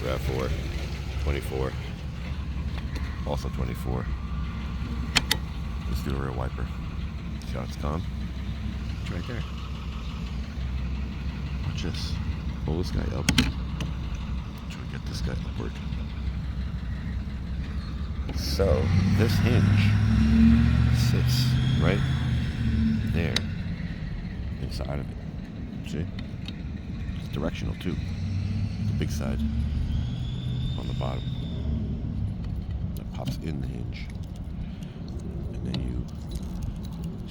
Rav4, 24, also 24. Let's do a rear wiper. See how it's gone? It's right there. Watch this. Pull this guy up. Try to get this guy upward. So this hinge sits right there inside of it. See? It's directional too. The big side on the bottom that pops in the hinge, and then you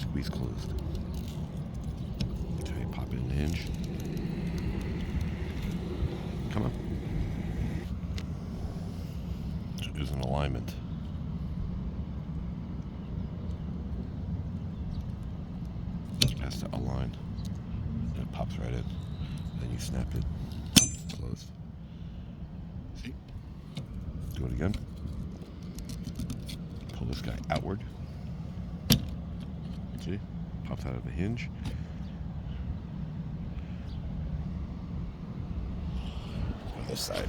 squeeze closed. So you pop it in the hinge. Come on. So there's an alignment. It has to align. And it pops right in. Then you snap it. Closed. See? Do it again. Pull this guy outward. See? Pops out of the hinge. On this side.